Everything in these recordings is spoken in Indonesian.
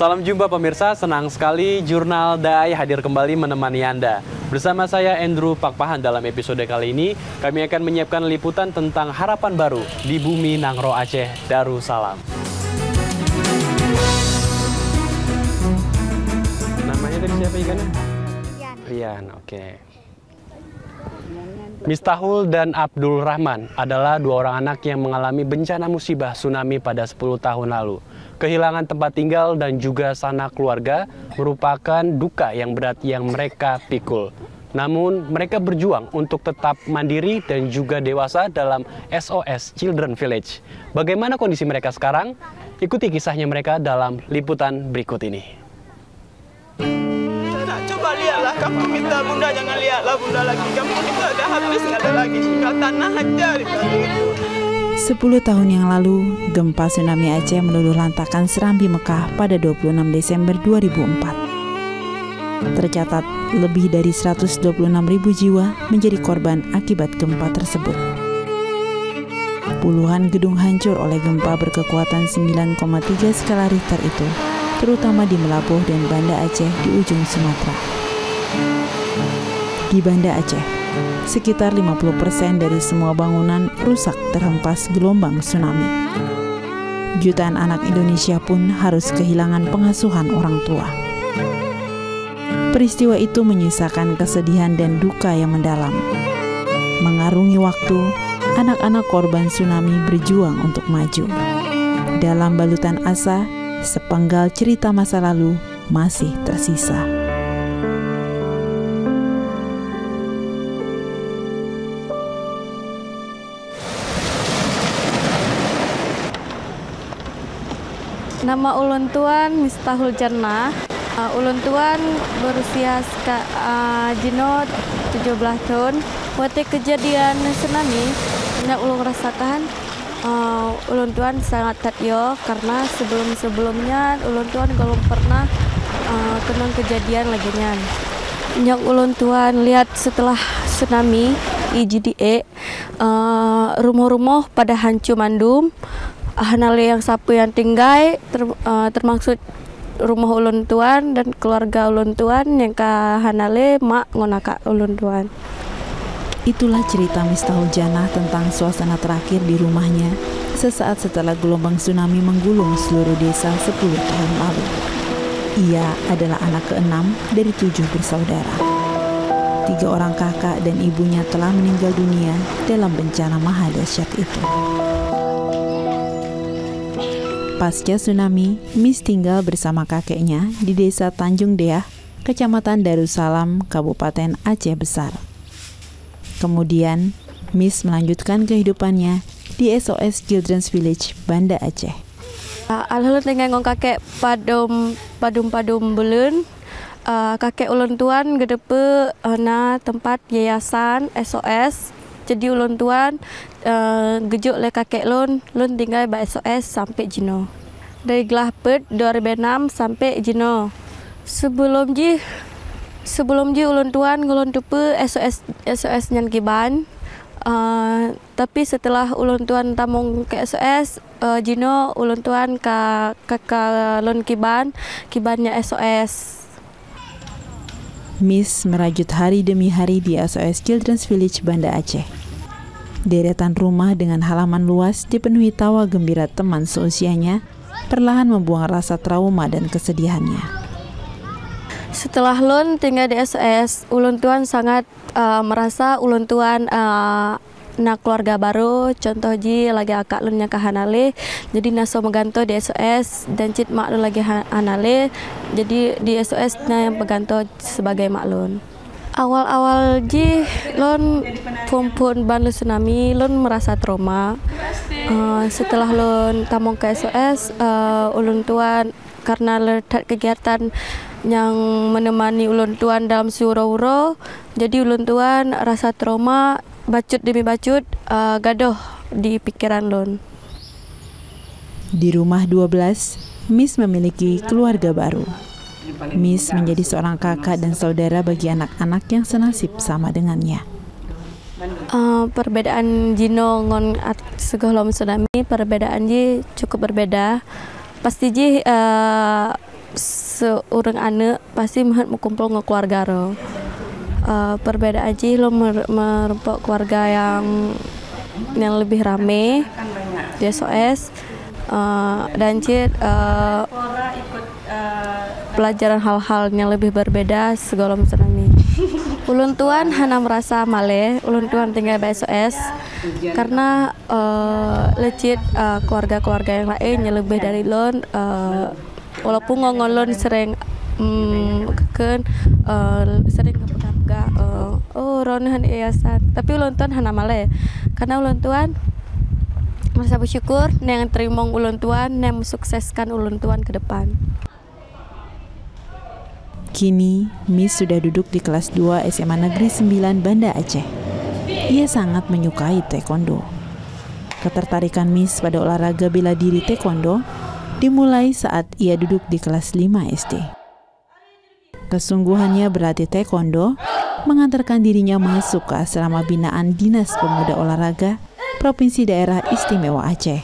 Salam jumpa pemirsa, senang sekali Jurnal Daai hadir kembali menemani Anda. Bersama saya Andrew Pakpahan dalam episode kali ini, kami akan menyiapkan liputan tentang harapan baru di bumi Nangro Aceh Darussalam. Namanya tadi siapa ikannya? Rian, oke. Miftahul dan Abdul Rahman adalah dua orang anak yang mengalami bencana musibah tsunami pada 10 tahun lalu. Kehilangan tempat tinggal dan juga sanak keluarga merupakan duka yang berat yang mereka pikul. Namun mereka berjuang untuk tetap mandiri dan juga dewasa dalam SOS Children Village. Bagaimana kondisi mereka sekarang? Ikuti kisahnya mereka dalam liputan berikut ini. Coba lihatlah, kamu minta bunda jangan lihatlah bunda lagi. Kamu itu udah habis, nggak ada lagi, tinggal tanah aja di kampung itu. 10 tahun yang lalu, gempa tsunami Aceh meluluh lantakkan Serambi Mekah pada 26 Desember 2004. Tercatat lebih dari 126.000 jiwa menjadi korban akibat gempa tersebut. Puluhan gedung hancur oleh gempa berkekuatan 9,3 skala Richter itu, terutama di Melabuh dan Banda Aceh di ujung Sumatera. Di Banda Aceh, sekitar 50% dari semua bangunan rusak terhempas gelombang tsunami. Jutaan anak Indonesia pun harus kehilangan pengasuhan orang tua. Peristiwa itu menyisakan kesedihan dan duka yang mendalam. Mengarungi waktu, anak-anak korban tsunami berjuang untuk maju. Dalam balutan asa, sepenggal cerita masa lalu masih tersisa. Nama ulun tuan Miftahul Jannah. Ulun tuan berusia Jino 17 tahun. Waktu kejadian tsunami yang ulun rasakan, ulun tuan sangat teryo karena sebelumnya ulun tuan belum pernah kena kejadian lagi nyan. Yang ulun tuan lihat setelah tsunami IJDE, rumah-rumah pada hancur mandum. Hanale yang sapu yang tinggal termasuk rumah ulun tuan dan keluarga ulun tuan yang ka hanale mak ngonaka ulun tuan. Itulah cerita Miftahul Jannah tentang suasana terakhir di rumahnya sesaat setelah gelombang tsunami menggulung seluruh desa 10 tahun lalu. Ia adalah anak ke-6 dari 7 bersaudara. 3 orang kakak dan ibunya telah meninggal dunia dalam bencana maha dahsyat itu. Pasca tsunami, Miss tinggal bersama kakeknya di desa Tanjung Deah, Kecamatan Darussalam, Kabupaten Aceh Besar. Kemudian, Miss melanjutkan kehidupannya di SOS Children's Village, Banda Aceh. Alhamdulillah dengan ngong kakek padum bulan, kakek ulun tuan gedepe na tempat yayasan SOS. Jadi ulun tuan gejuk le kakek lun tinggal ba SOS sampai Jino. Dari Glahpet 2006 sampai Jino. Sebelum ji ulun tuan ngulun tupe SOS nyan Kiban. Tapi setelah ulun tuan tamung ke SOS Jino, ulun tuan ka lun Kibannya SOS. Miss merajut hari demi hari di SOS Children's Village Banda Aceh. Deretan rumah dengan halaman luas dipenuhi tawa gembira teman seusianya, perlahan membuang rasa trauma dan kesedihannya. Setelah ulun tinggal di SOS, ulun tuan sangat merasa ulun tuan nak keluarga baru, contoh ji lagi akak lun yang kahanale, jadi naso meganto di SOS dan cit mak lun lagi hanale, jadi di SOS na yang peganto sebagai mak lun. Awal-awal ji lun pumpun banlu tsunami, lun merasa trauma. Setelah lun tamong ke SOS, ulun tuan karena letak kegiatan yang menemani ulun tuan dalam surau-urau, jadi ulun tuan rasa trauma. Bacut demi bacut, gaduh di pikiran lun. Di rumah 12, Miss memiliki keluarga baru. Miss menjadi seorang kakak dan saudara bagi anak-anak yang senasib sama dengannya. Perbedaan Jino ngon segolom tsunami, perbedaan ji cukup berbeda. Pasti ji seorang anak pasti mah kumpul dengan keluarga ro. Perbedaan aja lo merupakan keluarga yang lebih rame di SOS dan pelajaran hal-hal yang lebih berbeda segala tsunami. Ulun tuan hana merasa male, ulun tuan tinggal di SOS karena lecit keluarga-keluarga yang lain yang lebih dari lon, walaupun ngongolon sering sering kepegah ronahan yayasan, tapi ulun tuan hana male karena ulun tuan merasa bersyukur yang terima ulun tuan yang mensukseskan ulun tuan ke depan. Kini, Miss sudah duduk di kelas 2 SMA Negeri 9 Banda Aceh. Ia sangat menyukai taekwondo. Ketertarikan Miss pada olahraga bela diri taekwondo dimulai saat ia duduk di kelas 5 SD. Kesungguhannya berlatih taekwondo mengantarkan dirinya masuk ke asrama binaan Dinas Pemuda Olahraga Provinsi Daerah Istimewa Aceh.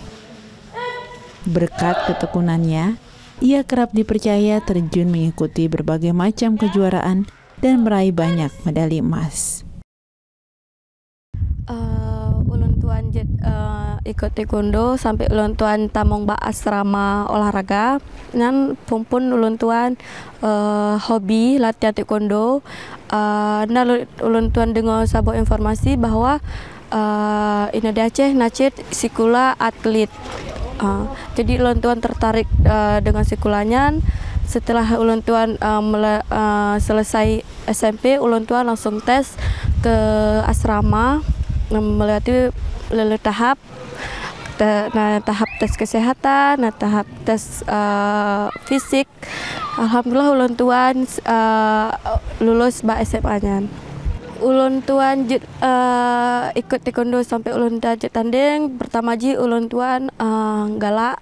Berkat ketekunannya, ia kerap dipercaya terjun mengikuti berbagai macam kejuaraan dan meraih banyak medali emas. Ulun tuan ikut taekwondo sampai ulun tuan tamong ba asrama olahraga. Nan pun ulun tuan hobi latihan taekwondo. Ulun tuan dengar sebuah informasi bahwa ini di Aceh nacit sikula atlet. Jadi ulun tuan tertarik dengan sekolahnya. Setelah ulun tuan selesai SMP, ulun tuan langsung tes ke asrama melewati tahap tahap tes kesehatan, tahap tes fisik. Alhamdulillah ulun tuan lulus ba SMA-nya. Ulun tuan ikut taekwondo sampai ulun tajat tanding. Pertama ji ulun tuan galak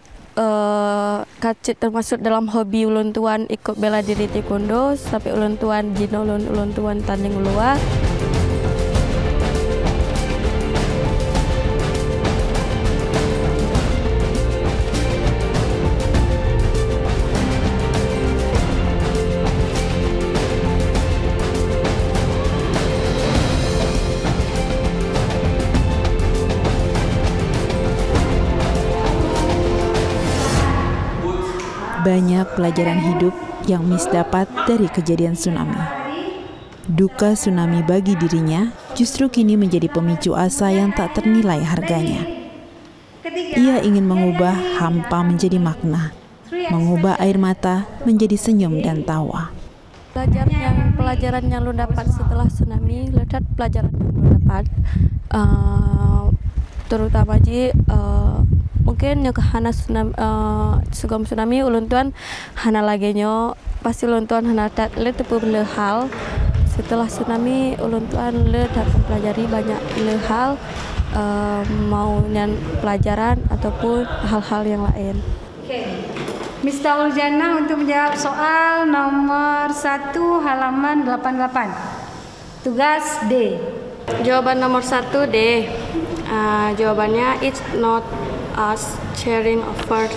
kacit termasuk dalam hobi ulun tuan ikut bela diri taekwondo sampai ulun tuan jino ulun tuan tanding luar. Banyak pelajaran hidup yang Miss dapat dari kejadian tsunami. Duka tsunami bagi dirinya justru kini menjadi pemicu asa yang tak ternilai harganya. Ia ingin mengubah hampa menjadi makna, mengubah air mata menjadi senyum dan tawa. Pelajaran yang lu dapat setelah tsunami, lihat pelajaran yang lu dapat, terutama mungkin yang hana sugam tsunami ulun tuan hana lagi nyo pasti ulun tuan hana le tepu le hal setelah tsunami ulun tuan le dapat pelajari banyak le hal mau nyan pelajaran ataupun hal-hal yang lain. Miss Taul Jannah untuk menjawab soal nomor 1 halaman 88. Tugas D. Jawaban nomor 1 D. Jawabannya it's not us sharing a first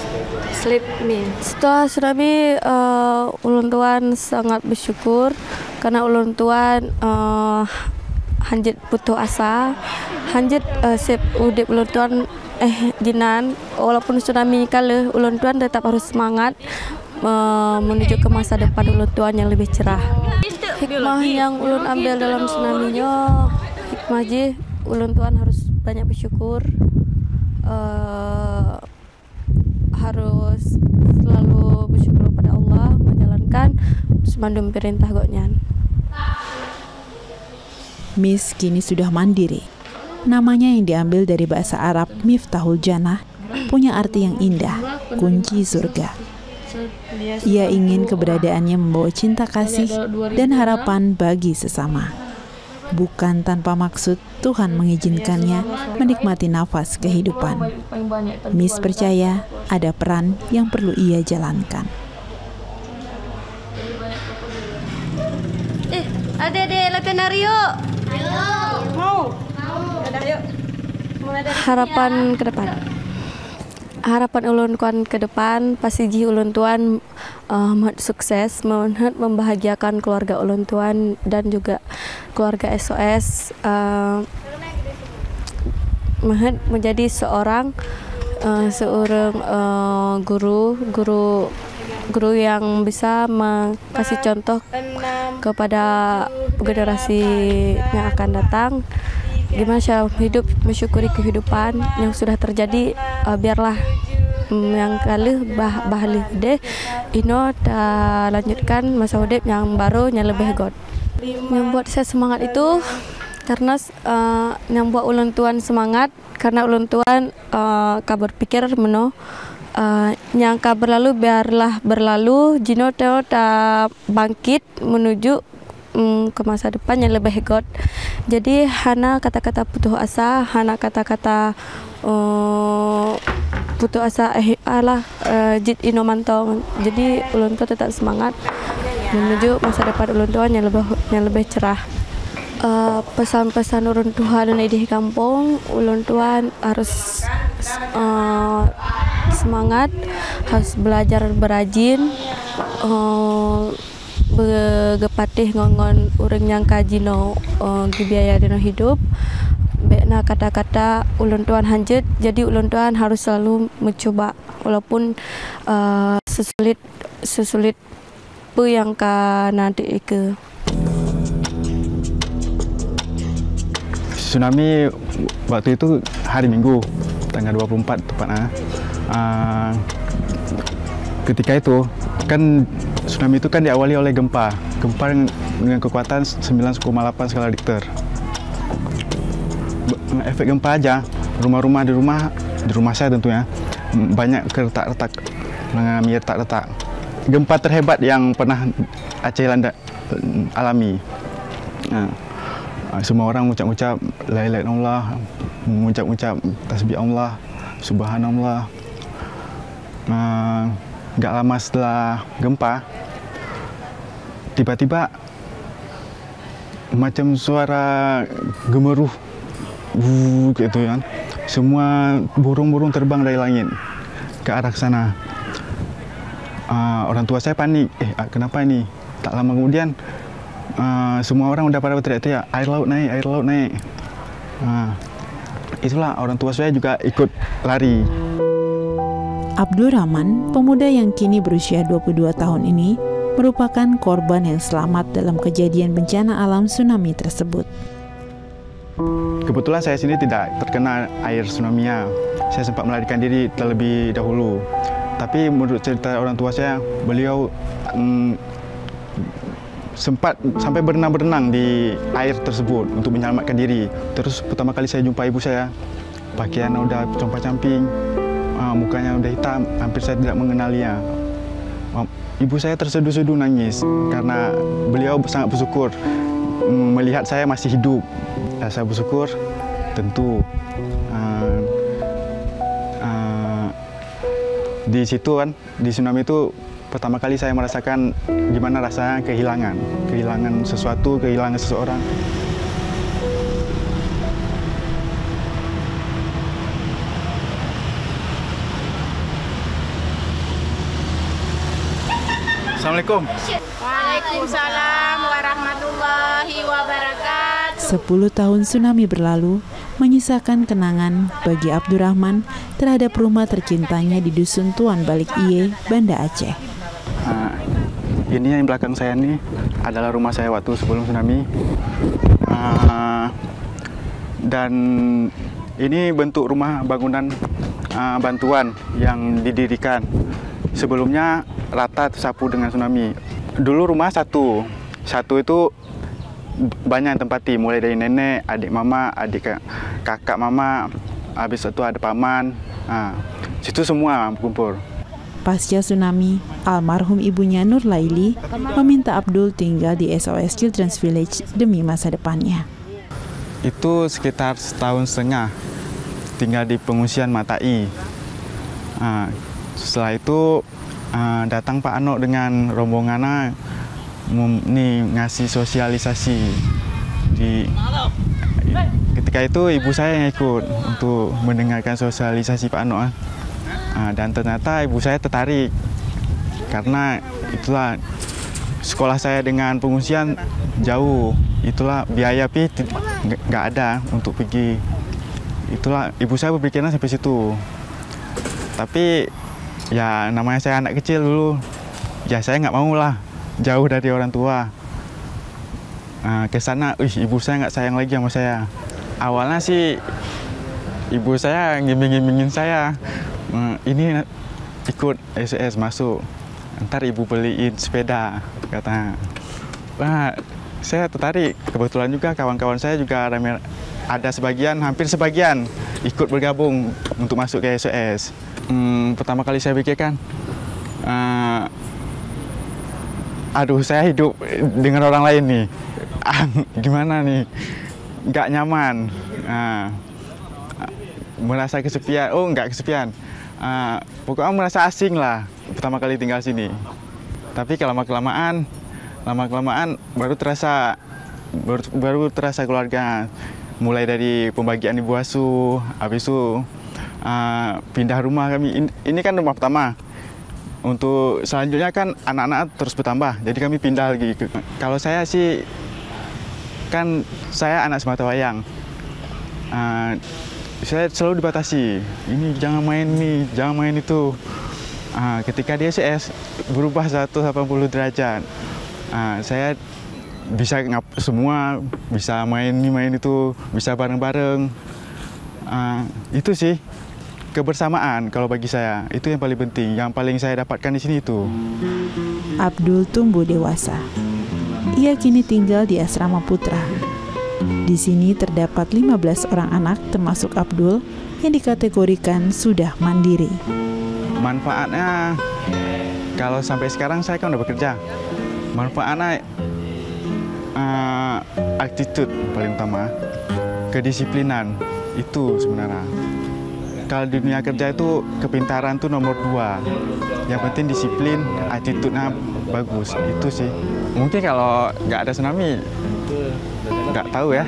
sleep meal. Setelah tsunami, ulun tuan sangat bersyukur karena ulun tuan hanjit putus asa, hanjit sip udip ulun tuan jinan walaupun tsunami kalah, ulun tuan tetap harus semangat menuju ke masa depan ulun tuan yang lebih cerah. Hikmah yang ulun ambil dalam tsunami-nya, hikmah ji ulun tuan harus banyak bersyukur. Harus selalu bersyukur pada Allah menjalankan semandum perintah Godnyan. Miss kini sudah mandiri. Namanya yang diambil dari bahasa Arab Miftahul Jannah punya arti yang indah, kunci surga. Ia ingin keberadaannya membawa cinta kasih dan harapan bagi sesama. Bukan tanpa maksud Tuhan mengizinkannya menikmati nafas kehidupan. Miss percaya ada peran yang perlu ia jalankan. Adik-adik latihan nari yuk. Mau. Harapan ke depan. harapan ulun kuan ke depan pasti ji ulun tuan sukses, membahagiakan keluarga ulun tuan dan juga keluarga SOS, menjadi seorang guru yang bisa kasih contoh kepada generasi yang akan datang gimana cara hidup, mensyukuri kehidupan yang sudah terjadi. Biarlah yang kali bahalih deh ino lanjutkan masa hidup yang baru yang lebih god. Yang buat saya semangat itu karena yang buat ulun tuan semangat karena ulun tuan berpikir meno yang berlalu biarlah berlalu, jino teo bangkit menuju ke masa depan yang lebih god. Jadi hana kata-kata putus asa, hana kata-kata putus asa jit ino mantong. Jadi ulun tuan tetap semangat menuju masa depan ulun tuan yang lebih cerah. Pesan-pesan ulun tuan di kampung, ulun tuan harus semangat, harus belajar berajin, begepatih ngongon urang yang kajino biaya dino hidup. Bekna kata-kata ulun tuan hanjut, jadi ulun tuan harus selalu mencoba walaupun sesulit pu yang nanti ke. Tsunami waktu itu hari Minggu tanggal 24 tepatnya. Ketika itu kan tsunami itu kan diawali oleh gempa dengan kekuatan 9,8 skala Richter. Efek gempa aja rumah-rumah di rumah saya tentunya banyak retak-retak, mengalami retak-retak. Gempa terhebat yang pernah Aceh alami. Semua orang mengucap-ucap la ilaha illallah, mengucap-ucap tasbih Allah, subhanallah. Gak lama setelah gempa, tiba-tiba macam suara gemuruh, gitu kan. Semua burung-burung terbang dari langit ke arah sana. Orang tua saya panik, kenapa ini? Tak lama kemudian, semua orang udah pada teriak-teriak, air laut naik. Itulah orang tua saya juga ikut lari. Abdul Rahman, pemuda yang kini berusia 22 tahun ini, merupakan korban yang selamat dalam kejadian bencana alam tsunami tersebut. Kebetulan saya sini tidak terkena air tsunami-nya. Saya sempat melarikan diri terlebih dahulu. Tapi menurut cerita orang tua saya, beliau sempat sampai berenang di air tersebut untuk menyelamatkan diri. Terus pertama kali saya jumpa ibu saya, pakaiannya udah compang-camping, mukanya udah hitam, hampir saya tidak mengenalinya. Ibu saya terseduh-seduh nangis karena beliau sangat bersyukur melihat saya masih hidup. Saya bersyukur tentu. Di situ kan, di tsunami itu pertama kali saya merasakan gimana rasanya kehilangan sesuatu, kehilangan seseorang. Assalamualaikum. Waalaikumsalam warahmatullahi wabarakatuh. 10 tahun tsunami berlalu, menyisakan kenangan bagi Abdurrahman terhadap rumah tercintanya di Dusun Tuan Balik Iye, Banda Aceh. Ini yang belakang saya ini adalah rumah saya waktu sebelum tsunami. Dan ini bentuk rumah bangunan bantuan yang didirikan. Sebelumnya rata tersapu dengan tsunami. Dulu rumah satu itu banyak yang tempati, mulai dari nenek, adik mama, kakak mama, habis itu ada paman. Situ semua kumpul. Pasca tsunami, almarhum ibunya Nur Laili meminta Abdul tinggal di SOS Children's Village demi masa depannya. Itu sekitar setahun setengah tinggal di pengungsian Matai. Setelah itu datang Pak Anok dengan rombongannya ngasih sosialisasi. Ketika itu ibu saya yang ikut untuk mendengarkan sosialisasi Pak Anok. Dan ternyata ibu saya tertarik karena itulah sekolah saya dengan pengungsian jauh, itulah biaya nggak ada untuk pergi. Itulah ibu saya berpikirnya sampai situ. Tapi ya namanya saya anak kecil dulu, ya saya nggak mau lah jauh dari orang tua. Ke sana, ibu saya nggak sayang lagi sama saya. Awalnya sih ibu saya ngiming-ngimingin saya, ini ikut SOS masuk, ntar ibu beliin sepeda, katanya. Wah, saya tertarik. Kebetulan juga kawan-kawan saya juga ada sebagian, hampir sebagian ikut bergabung untuk masuk ke SOS. Pertama kali saya pikirkan, aduh saya hidup dengan orang lain nih, gimana nih, nggak nyaman, merasa kesepian. Oh, nggak kesepian, pokoknya merasa asing lah pertama kali tinggal sini. Tapi lama-kelamaan baru terasa keluarga. Mulai dari pembagian ibu asuh, habis itu pindah rumah kami. Ini kan rumah pertama. Untuk selanjutnya kan anak-anak terus bertambah, jadi kami pindah lagi. Kalau saya sih, kan saya anak sematawayang. Saya selalu dibatasi, ini jangan main ini, jangan main itu. Ketika di SOS berubah 180 derajat. Saya bisa semua, bisa main ini, main itu, bisa bareng-bareng. Itu sih kebersamaan kalau bagi saya, itu yang paling penting, yang paling saya dapatkan di sini itu. Abdul tumbuh dewasa. Ia kini tinggal di asrama putra. Di sini terdapat 15 orang anak termasuk Abdul yang dikategorikan sudah mandiri. Manfaatnya, kalau sampai sekarang saya kan udah bekerja. Manfaatnya attitude paling utama, kedisiplinan itu sebenarnya. Kalau di dunia kerja itu kepintaran tuh nomor 2. Yang penting disiplin, attitude-nya bagus, itu sih. Mungkin kalau nggak ada tsunami, nggak tahu ya,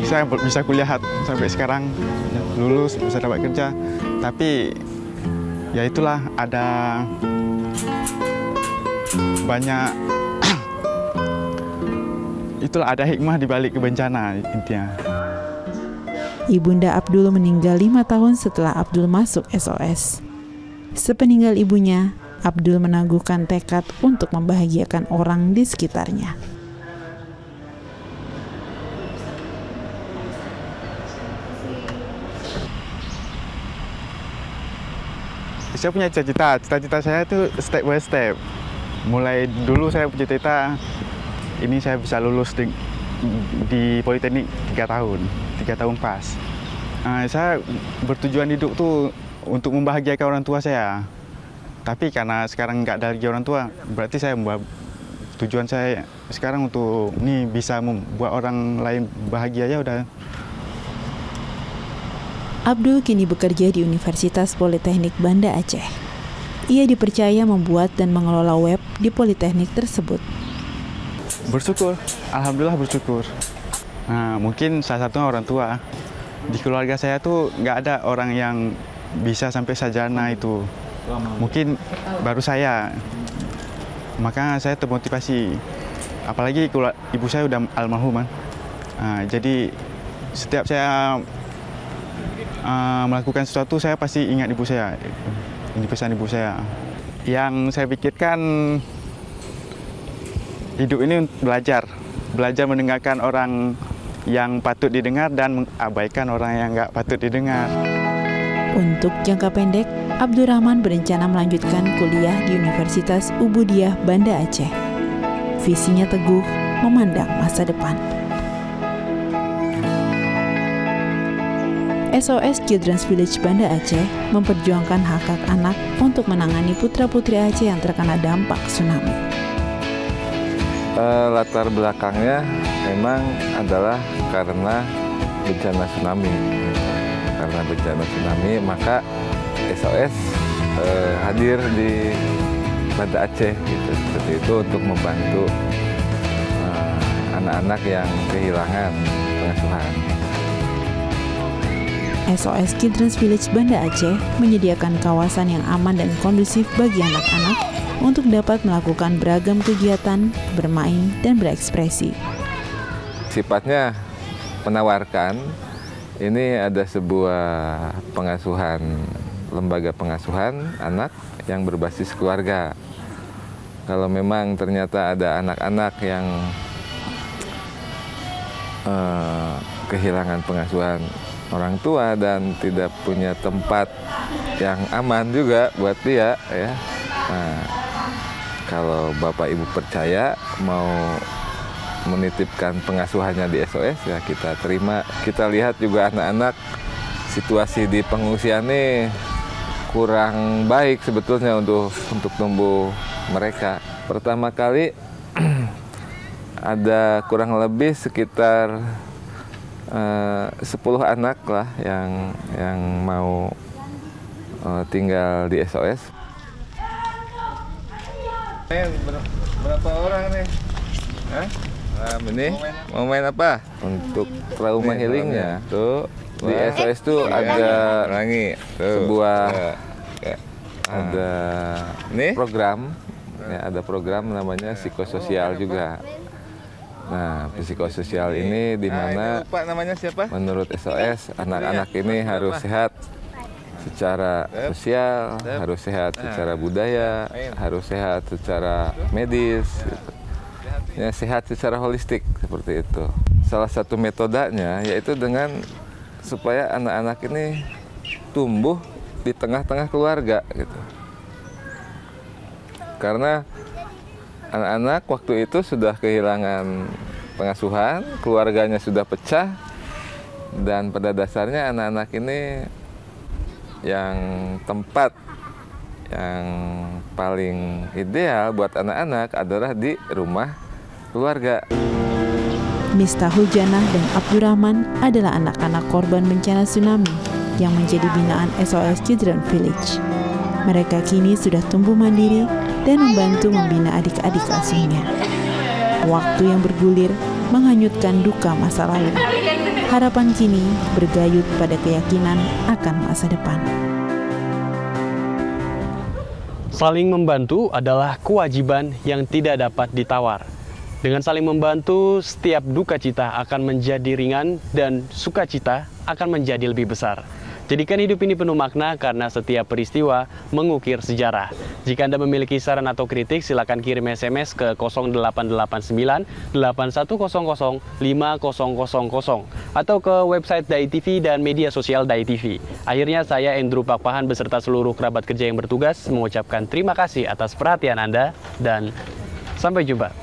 saya bisa kuliah sampai sekarang, lulus, bisa dapat kerja. Tapi ya itulah, ada banyak, itulah ada hikmah di balik bencana intinya. Ibunda Abdul meninggal 5 tahun setelah Abdul masuk SOS. Sepeninggal ibunya, Abdul meneguhkan tekad untuk membahagiakan orang di sekitarnya. Saya punya cita-cita saya itu step by step. Mulai dulu saya punya cita, ini saya bisa lulus di Politeknik 3 tahun pas. Saya bertujuan hidup tuh untuk membahagiakan orang tua saya. Tapi karena sekarang nggak ada lagi orang tua, berarti tujuan saya sekarang untuk ini bisa membuat orang lain bahagia, ya udah. Abdul kini bekerja di Universitas Politeknik Banda Aceh. Ia dipercaya membuat dan mengelola web di Politeknik tersebut. Bersyukur, alhamdulillah bersyukur. Mungkin salah satunya orang tua. Di keluarga saya tuh nggak ada orang yang bisa sampai sarjana itu. Mungkin baru saya. Maka saya termotivasi. Apalagi ibu saya udah almarhum. Jadi setiap saya melakukan sesuatu, saya pasti ingat ibu saya. Ini pesan ibu saya. Yang saya pikirkan, hidup ini belajar mendengarkan orang yang patut didengar dan mengabaikan orang yang nggak patut didengar. Untuk jangka pendek, Abdurrahman berencana melanjutkan kuliah di Universitas Ubudiyah Banda Aceh. Visinya teguh, memandang masa depan. SOS Children's Village Banda Aceh memperjuangkan hak-hak anak untuk menangani putra-putri Aceh yang terkena dampak tsunami. Latar belakangnya memang adalah karena bencana tsunami. Karena bencana tsunami, maka SOS hadir di Banda Aceh gitu. Seperti itu untuk membantu anak-anak yang kehilangan pengasuhan. SOS Children's Village Banda Aceh menyediakan kawasan yang aman dan kondusif bagi anak-anak untuk dapat melakukan beragam kegiatan, bermain, dan berekspresi. Sifatnya menawarkan, ini ada sebuah pengasuhan, lembaga pengasuhan anak yang berbasis keluarga. Kalau memang ternyata ada anak-anak yang kehilangan pengasuhan orang tua dan tidak punya tempat yang aman juga buat dia, ya. Nah, kalau Bapak Ibu percaya mau menitipkan pengasuhannya di SOS, ya kita terima. Kita lihat juga anak-anak situasi di pengungsian ini kurang baik sebetulnya untuk tumbuh mereka. Pertama kali ada kurang lebih sekitar 10 anak lah yang mau tinggal di SOS. Berapa orang nih? Hah? Nah, ini mau main apa? Untuk trauma healingnya tuh di SOS tuh ada sebuah ada program, ya, ada program namanya psikososial juga. Nah, psikososial ini di mana menurut SOS anak-anak ini harus sehat secara sosial, harus sehat secara budaya, harus sehat secara medis, gitu. Ya, sehat secara holistik seperti itu. Salah satu metodenya yaitu dengan supaya anak-anak ini tumbuh di tengah-tengah keluarga, gitu. Karena anak-anak waktu itu sudah kehilangan pengasuhan, keluarganya sudah pecah, dan pada dasarnya anak-anak ini yang tempat yang paling ideal buat anak-anak adalah di rumah keluarga. Miftahul Janah dan Abdurrahman adalah anak-anak korban bencana tsunami yang menjadi binaan SOS Children's Village. Mereka kini sudah tumbuh mandiri dan membantu membina adik-adik asuhnya. Waktu yang bergulir menghanyutkan duka masa lalu. Harapan kini bergayut pada keyakinan akan masa depan. Saling membantu adalah kewajiban yang tidak dapat ditawar. Dengan saling membantu, setiap duka cita akan menjadi ringan dan sukacita akan menjadi lebih besar. Jadikan hidup ini penuh makna karena setiap peristiwa mengukir sejarah. Jika Anda memiliki saran atau kritik, silakan kirim SMS ke 0889 8100 5000 atau ke website Dai TV dan media sosial Dai TV. Akhirnya saya Endru Pakpahan beserta seluruh kerabat kerja yang bertugas mengucapkan terima kasih atas perhatian Anda dan sampai jumpa.